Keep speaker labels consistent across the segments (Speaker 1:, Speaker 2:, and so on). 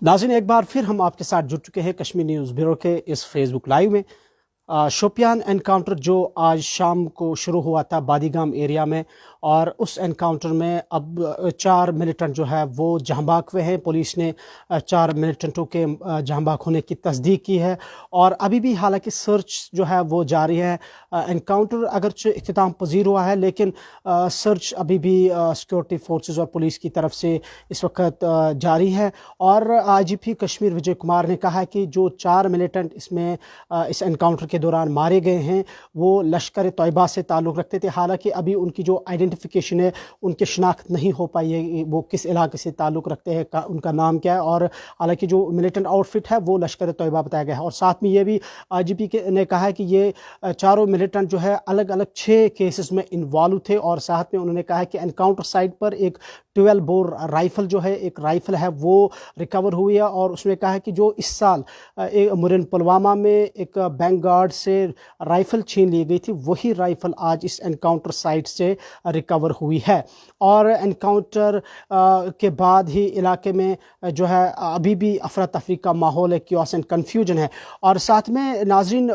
Speaker 1: नाज़रीन, एक बार फिर हम आपके साथ जुड़ चुके हैं कश्मीर न्यूज़ ब्यूरो के इस फेसबुक लाइव में। शोपियान एनकाउंटर जो आज शाम को शुरू हुआ था बादीगाम एरिया में, और उस एनकाउंटर में अब 4 मिलिटेंट जो है वो जहाँ भाग हुए हैं। पुलिस ने 4 मिलिटेंटों के जहाँ भाग होने की तस्दीक की है, और अभी भी हालांकि सर्च जो है वो जारी है। एनकाउंटर अगरचे इख्तिताम पजीर हुआ है, लेकिन सर्च अभी भी सिक्योरिटी फोर्सेस और पुलिस की तरफ से इस वक्त जारी है। और आईजीपी कश्मीर विजय कुमार ने कहा है कि जो 4 मिलिटेंट इसमें इस एनकाउंटर के दौरान मारे गए हैं वो लश्कर तैयबा से ताल्लुक़ रखते थे। हालांकि अभी उनकी जो आइडेंटिफिकेशन है, उनकी शनाख्त नहीं हो पाई है, वो किस इलाके से ताल्लुक़ रखते हैं, उनका नाम क्या है। और हालांकि जो मिलिटेंट आउटफिट है वो लश्कर तैयबा बताया गया है। और साथ में ये भी आईजीपी ने कहा है कि ये चारों मिलिटेंट जो है अलग अलग 6 केसेस में इन्वॉल्व थे। और साथ में उन्होंने कहा है कि एनकाउंटर साइट पर एक 12 बोर राइफ़ल जो है, एक राइफ़ल है वो रिकवर हुई है। और उसने कहा है कि जो इस साल मुरन पुलवामा में एक बैंक गार्ड से राइफ़ल छीन ली गई थी, वही राइफ़ल आज इस एनकाउंटर साइट से रिकवर हुई है। और एनकाउंटर के बाद ही इलाके में जो है अभी भी अफरा तफरी का माहौल है, क्योस एंड कन्फ्यूजन है। और साथ में नाजरीन,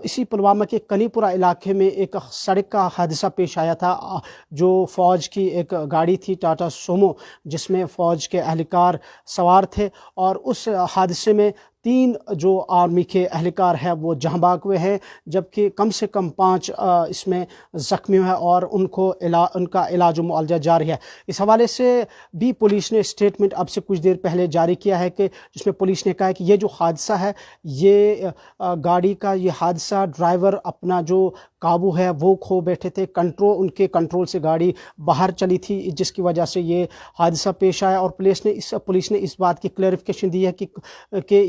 Speaker 1: इसी पुलवामा के कनीपुरा इलाके में एक सड़क का हादसा पेश आया था। जो फ़ौज की एक गाड़ी थी टाटा सोमो, जिसमें फ़ौज के एहलकार सवार थे, और उस हादसे में 3 जो आर्मी के एहलकार हैं वो जहाँ भाग हुए हैं, जबकि कम से कम 5 इसमें ज़ख्मी हैं और उनका इलाज मुआवजा जारी है। इस हवाले से भी पुलिस ने स्टेटमेंट अब से कुछ देर पहले जारी किया है, कि जिसमें पुलिस ने कहा है कि ये जो हादसा है, ये गाड़ी का ये हादसा, ड्राइवर अपना जो काबू है वो खो बैठे थे, उनके कंट्रोल से गाड़ी बाहर चली थी, जिसकी वजह से ये हादसा पेश आया। और पुलिस ने इस बात की क्लैरिफिकेशन दी है कि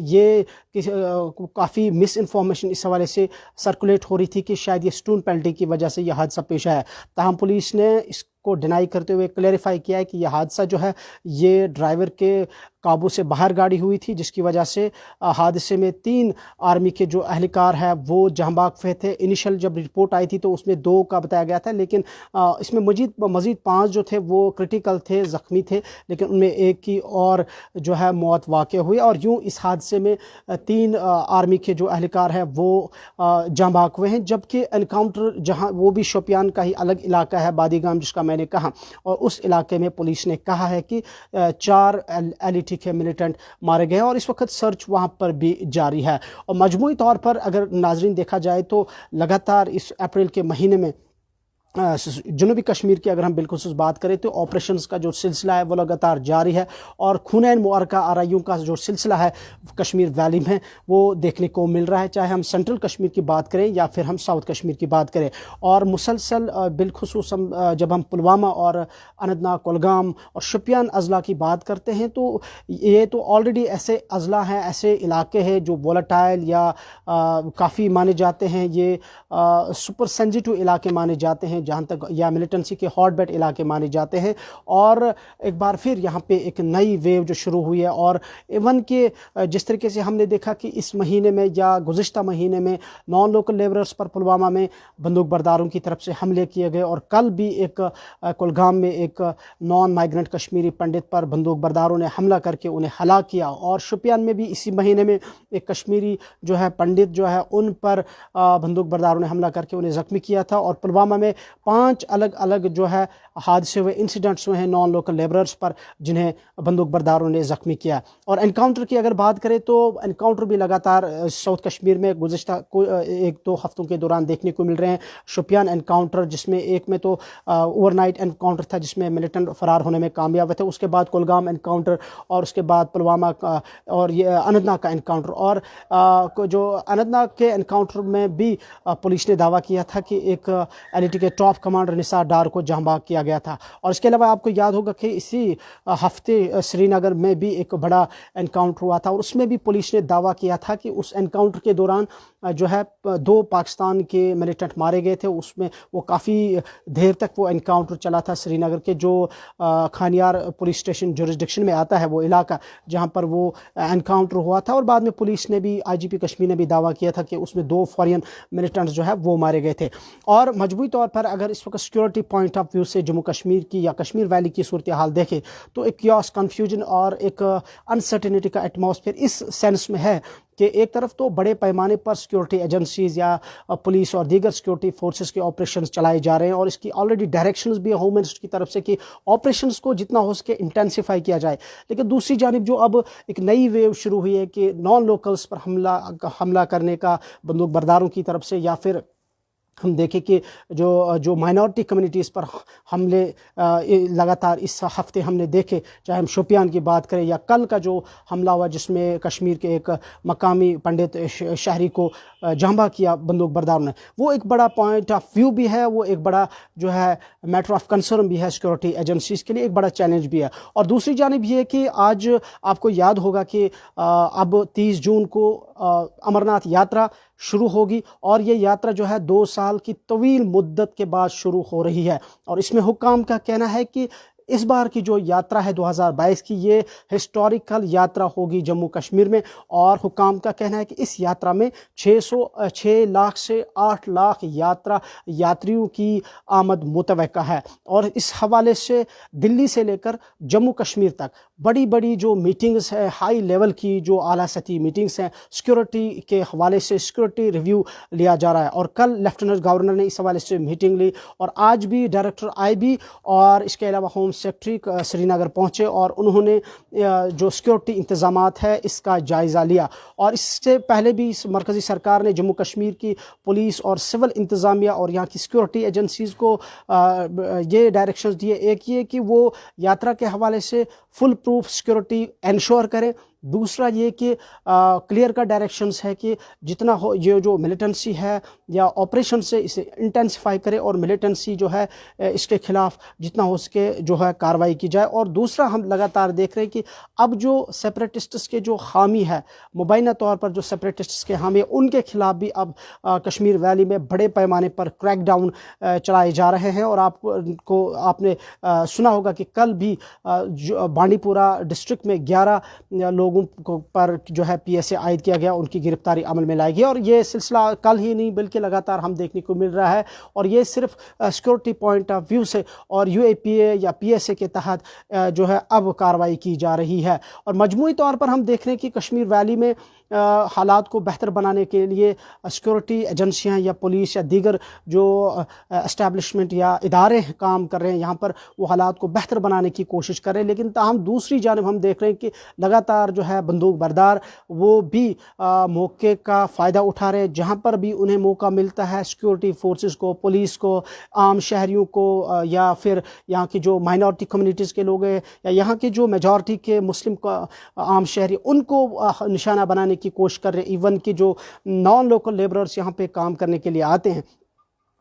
Speaker 1: ये काफ़ी मिस इन्फॉर्मेशन इस हवाले से सर्कुलेट हो रही थी कि शायद ये स्टून पेनल्टी की वजह से यह हादसा पेश आया। ताहम पुलिस ने इसको डिनाई करते हुए क्लैरिफाई किया है कि यह हादसा जो है ये ड्राइवर के काबू से बाहर गाड़ी हुई थी, जिसकी वजह से हादसे में 3 आर्मी के जो अहलकार हैं वो जहाँ भाग हुए थे। इनिशियल जब रिपोर्ट आई थी तो उसमें 2 का बताया गया था, लेकिन इसमें मज़ीद 5 जो थे वो क्रिटिकल थे, ज़ख्मी थे, लेकिन उनमें एक की और जो है मौत वाक़ हुई। और यूँ इस हादसे में 3 आर्मी के जो अहलकार हैं वो जहाँ भाग हुए हैं। जबकि एनकाउंटर जहाँ वो भी शोपियान का ही अलग इलाका है, बादीगाम जिसका मैंने कहा, और उस इलाके में पुलिस ने कहा है कि 4 LET के मिलिटेंट मारे गए हैं, और इस वक्त सर्च वहाँ पर भी जारी है। और मजमूई तौर पर अगर नाजरीन देखा जाए तो लगातार इस अप्रैल के महीने में जनूबी कश्मीर की अगर हम बिलखुसूस बात करें तो ऑपरेशंस का जो सिलसिला है वो लगातार जारी है, और खून मुबारका आरआईयू का जो सिलसिला है कश्मीर वैली में वो देखने को मिल रहा है, चाहे हम सेंट्रल कश्मीर की बात करें या फिर हम साउथ कश्मीर की बात करें। और मुसलसल बिलखुसूस जब हम पुलवामा और अनंतनाग, कुलगाम और शोपियान अजला की बात करते हैं तो ये तो ऑलरेडी ऐसे अजला हैं, ऐसे इलाके हैं जो वोलेटाइल या काफ़ी माने जाते हैं, ये सुपर सेंसिटिव इलाके माने जाते हैं, जहाँ तक या मिलिटेंसी के हॉटबेड इलाके माने जाते हैं। और एक बार फिर यहाँ पे एक नई वेव जो शुरू हुई है, और इवन के जिस तरीके से हमने देखा कि इस महीने में या गुज़िश्ता महीने में नॉन लोकल लेबरर्स पर पुलवामा में बंदूक बरदारों की तरफ से हमले किए गए, और कल भी एक कुलगाम में एक नॉन माइग्रेंट कश्मीरी पंडित पर बंदूक बरदारों ने हमला करके उन्हें हलाक किया। और शोपियान में भी इसी महीने में एक कश्मीरी जो है पंडित जो है उन पर बंदूक बरदारों ने हमला करके उन्हें ज़ख्मी किया था। और पुलवामा में 5 अलग अलग जो है हादसे हुए, इंसिडेंट्स हुए हैं नॉन लोकल लेबरर्स पर, जिन्हें बंदूक बरदारों ने ज़ख्मी किया। और एनकाउंटर की अगर बात करें तो एनकाउंटर भी लगातार साउथ कश्मीर में गुज़िश्ता 1-2 हफ्तों के दौरान देखने को मिल रहे हैं। शोपियान एनकाउंटर जिसमें एक में तो ओवरनाइट एनकाउंटर था जिसमें मिलिटेंट फरार होने में कामयाब हुए थे, उसके बाद कुलगाम एनकाउंटर, और उसके बाद पुलवामा का और ये अनंतनाग का एनकाउंटर। और जो अनंतनाग के एनकाउंटर में भी पुलिस ने दावा किया था कि एक LET के टॉप कमांडर निसार डार को जहाँ भाग किया गया था। और इसके अलावा आपको याद होगा कि इसी हफ्ते श्रीनगर में भी एक बड़ा एनकाउंटर हुआ था, और उसमें भी पुलिस ने दावा किया था कि उस एनकाउंटर के दौरान जो है 2 पाकिस्तान के मिलिटेंट मारे गए थे। उसमें वो काफ़ी देर तक वो एनकाउंटर चला था। श्रीनगर के जो खानियार पुलिस स्टेशन जुरिस्डिक्शन में आता है वो इलाका जहाँ पर वो एनकाउंटर हुआ था, और बाद में पुलिस ने भी, IGP कश्मीर ने भी दावा किया था कि उसमें 2 फॉरेन मिलिटेंट्स जो है वो मारे गए थे। और मजबूरी तौर पर اگر اس وقت سیکورٹی پوائنٹ آف ویو سے جموں کشمیر کی یا کشمیر ویلی کی صورتحال دیکھیں تو ایک کیوس، کنفیوژن اور ایک انسرٹینٹی کا ایٹماسفیئر اس سینس میں ہے کہ ایک طرف تو بڑے پیمانے پر سیکورٹی ایجنسیز یا پولیس اور دیگر سیکورٹی فورسز کے آپریشنز چلائے جا رہے ہیں، اور اس کی آلریڈی ڈائریکشنز بھی ہوم منسٹر کی طرف سے کہ آپریشنز کو جتنا ہو سکے انٹینسیفائی کیا جائے۔ لیکن دوسری جانب جو اب ایک نئی ویو شروع ہوئی ہے کہ نان لوکلز پر حملہ کرنے کا بندوق برداروں کی طرف سے، یا پھر ہم دیکھیں کہ جو مائنورٹی کمیونٹیز پر حملے لگاتار اس ہفتے ہم نے دیکھے، چاہے ہم شوپیان کی بات کریں یا کل کا جو حملہ ہوا جس میں کشمیر کے ایک مقامی پنڈت شہری کو جھانبا کیا بندوق برداروں نے، وہ ایک بڑا پوائنٹ آف ویو بھی ہے، وہ ایک بڑا جو ہے میٹر آف کنسرن بھی ہے سیکورٹی ایجنسیز کے لیے، ایک بڑا چیلنج بھی ہے۔ اور دوسری جانب یہ کہ آج آپ کو یاد ہوگا کہ اب 30 جون کو امرناتھ یاترا شروع ہوگی، اور یہ یاترا جو ہے 2 سال کی طویل مدت کے بعد شروع ہو رہی ہے، اور اس میں حکام کا کہنا ہے کہ اس بار کی جو یاترا ہے 2022 کی، یہ ہسٹوریکل یاترا ہوگی جموں کشمیر میں، اور حکام کا کہنا ہے کہ اس یاترا میں 6 لاکھ سے 8 لاکھ یاتریوں کی آمد متوقع ہے۔ اور اس حوالے سے دلی سے لے کر جموں کشمیر تک بڑی بڑی جو میٹنگز ہیں، ہائی لیول کی جو اعلیٰ سطحی میٹنگز ہیں، سیکورٹی کے حوالے سے سیکورٹی ریویو لیا جا رہا ہے، اور کل لیفٹیننٹ گورنر نے اس حوالے سے میٹنگ لی، اور آج بھی ڈائریکٹر آئی بی اور اس کے علاوہ ہوم سیکرٹری سری نگر پہنچے، اور انہوں نے جو سیکورٹی انتظامات ہے اس کا جائزہ لیا۔ اور اس سے پہلے بھی اس مرکزی سرکار نے جموں کشمیر کی پولیس اور سول انتظامیہ اور یہاں کی سیکورٹی ایجنسیز کو یہ ڈائریکشنز دیے، ایک یہ کہ وہ یاترا کے حوالے سے فل پروف سیکورٹی انشور کریں، دوسرا یہ کہ کلیئر کا ڈائریکشنز ہے کہ جتنا ہو یہ جو ملیٹنسی ہے یا آپریشن سے اسے انٹینسیفائی کرے، اور ملیٹنسی جو ہے اس کے خلاف جتنا ہو سکے جو ہے کارروائی کی جائے۔ اور دوسرا ہم لگاتار دیکھ رہے ہیں کہ اب جو سیپریٹسٹس کے جو حامی ہے، مبینہ طور پر جو سیپریٹسٹس کے حامی، ان کے خلاف بھی اب کشمیر ویلی میں بڑے پیمانے پر کریک ڈاؤن چلائے جا رہے ہیں۔ اور آپ نے سنا ہوگا کہ کل بھی بانڈی پورہ ڈسٹرکٹ میں 11 لوگوں پر جو ہے پی ایس اے عائد کیا گیا، ان کی گرفتاری عمل میں لائی گئی، اور یہ سلسلہ کل ہی نہیں بلکہ لگاتار ہم دیکھنے کو مل رہا ہے، اور یہ صرف سیکورٹی پوائنٹ آف ویو سے اور یو اے پی اے یا پی ایس اے کے تحت جو ہے اب کارروائی کی جا رہی ہے۔ اور مجموعی طور پر ہم دیکھ رہے ہیں کہ کشمیر ویلی میں حالات کو بہتر بنانے کے لیے سیکورٹی ایجنسیاں یا پولیس یا دیگر جو اسٹیبلشمنٹ یا ادارے کام کر رہے ہیں یہاں پر، وہ حالات کو بہتر بنانے کی کوشش کر رہے ہیں، لیکن تاہم دوسری جانب ہم دیکھ رہے ہیں کہ لگاتار جو ہے بندوق بردار وہ بھی موقع کا فائدہ اٹھا رہے ہیں، جہاں پر بھی انہیں موقع ملتا ہے سیکورٹی فورسز کو، پولیس کو، عام شہریوں کو، یا پھر یہاں کی جو مائنورٹی کمیونٹیز کے لوگ ہیں یا یہاں کے جو میجورٹی کے مسلم عام شہری، ان کو نشانہ بنانے کی کوشش کر رہے ہیں۔ ایون کہ جو نان لوکل لیبررز یہاں پہ کام کرنے کے لیے آتے ہیں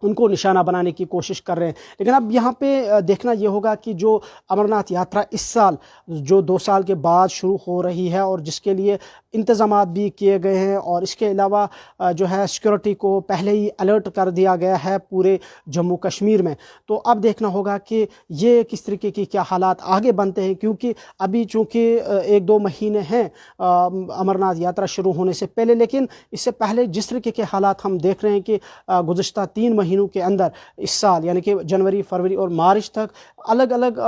Speaker 1: ان کو نشانہ بنانے کی کوشش کر رہے ہیں۔ لیکن اب یہاں پہ دیکھنا یہ ہوگا کہ جو امرناتھ یاترا اس سال جو 2 سال کے بعد شروع ہو رہی ہے، اور جس کے لیے انتظامات بھی کیے گئے ہیں، اور اس کے علاوہ جو ہے سیکورٹی کو پہلے ہی الرٹ کر دیا گیا ہے پورے جموں کشمیر میں، تو اب دیکھنا ہوگا کہ یہ کس طریقے کی کیا حالات آگے بنتے ہیں، کیونکہ ابھی چونکہ 1-2 مہینے ہیں امرناتھ یاترا شروع ہونے سے پہلے، لیکن اس سے پہلے جس طریقے کے حالات ہم دیکھ رہے ہیں کہ گزشتہ 3 مہینوں کے اندر اس سال یعنی کہ جنوری، فروری اور مارچ تک الگ الگ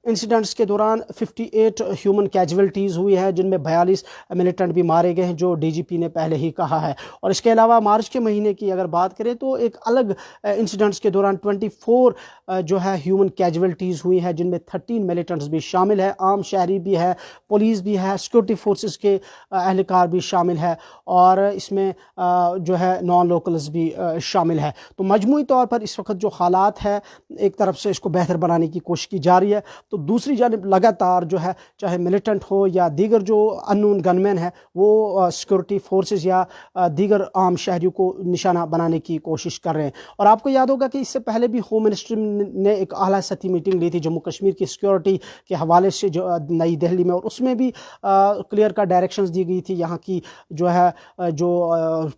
Speaker 1: انسیڈنٹس کے دوران 58 ہیومن کیجویلٹیز ہوئی ہے، جن میں 42 ملیٹنٹ بھی مارے گئے ہیں، جو ڈی جی پی نے پہلے ہی کہا ہے۔ اور اس کے علاوہ مارچ کے مہینے کی اگر بات کریں تو ایک الگ انسیڈنٹس کے دوران 24 جو ہے ہیومن کیجویلٹیز ہوئی ہیں، جن میں 13 ملیٹنٹس بھی شامل ہے، عام شہری بھی ہے، پولیس بھی ہے، سیکورٹی فورسز کے اہلکار بھی شامل ہے، اور اس میں جو ہے نان لوکلز بھی شامل ہے۔ تو مجموعی طور پر اس وقت جو حالات ہے، ایک طرف سے اس کو بہتر بنانے کی کوشش کی جا رہی ہے، تو دوسری جانب لگاتار جو ہے چاہے ملیٹنٹ ہو یا دیگر جو انون گن مین ہے، وہ سیکورٹی فورسز یا دیگر عام شہریوں کو نشانہ بنانے کی کوشش کر رہے ہیں۔ اور آپ کو یاد ہوگا کہ اس سے پہلے بھی ہوم منسٹری نے ایک اعلیٰ سطحی میٹنگ لی تھی جموں کشمیر کی سیکورٹی کے حوالے سے جو نئی دہلی میں، اور اس میں بھی کلیئر کا ڈائریکشنز دی گئی تھی یہاں کی جو ہے جو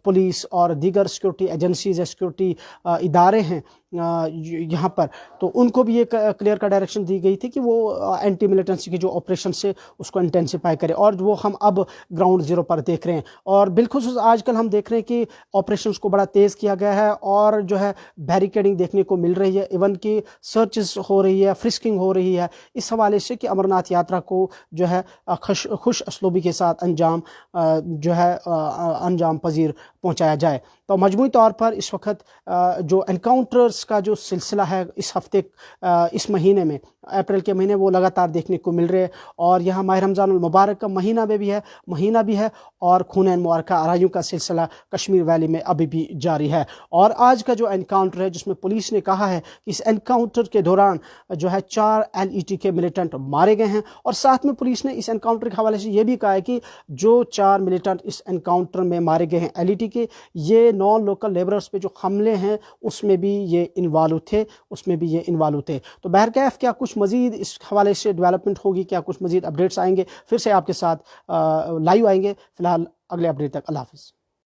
Speaker 1: پولیس اور دیگر سیکورٹی ایجنسیز یا سیکورٹی ادارے ہیں यहाँ पर, तो उनको भी एक क्लियर का डायरेक्शन दी गई थी कि वो एंटी मिलिटेंसी के जो ऑपरेशन से उसको इंटेंसिफाई करें, और वो हम अब ग्राउंड ज़ीरो पर देख रहे हैं। और बिल्खुसूस आजकल हम देख रहे हैं कि ऑपरेशंस को बड़ा तेज़ किया गया है और जो है बैरिकेडिंग देखने को मिल रही है, इवन कि सर्चेस हो रही है, फ्रिस्किंग हो रही है, इस हवाले से कि अमरनाथ यात्रा को जो है खुश असलूबी के साथ अंजाम पजीर पहुंचाया जाए। तो मजमूई तौर पर इस वक्त जो एनकाउंटर्स का जो सिलसिला है इस हफ्ते, इस महीने में, अप्रैल के महीने, वो लगातार देखने को मिल रहे हैं। और यहाँ माह रमज़ानुल मुबारक का महीना भी है और खून मुबारक आराइयों का सिलसिला कश्मीर वैली में अभी भी जारी है। और आज का जो एनकाउंटर है, जिसमें पुलिस ने कहा है कि इस एनकाउंटर के दौरान जो है 4 LET के मिलिटेंट मारे गए हैं, और साथ में पुलिस ने इस एनकाउंटर के हवाले से ये भी कहा है कि जो 4 मिलिटेंट इस एनकाउंटर में मारे गए हैं LET के, ये नॉन लोकल लेबरर्स पे जो हमले हैं उसमें भी ये इन्वॉल्व थे। तो बहरकैफ क्या कुछ मज़ीद इस हवाले से डेवलपमेंट होगी, क्या कुछ मज़ीद अपडेट्स आएंगे, फिर से आपके साथ लाइव आएंगे। फ़िलहाल अगले अपडेट तक अल्लाह हाफ़िज़।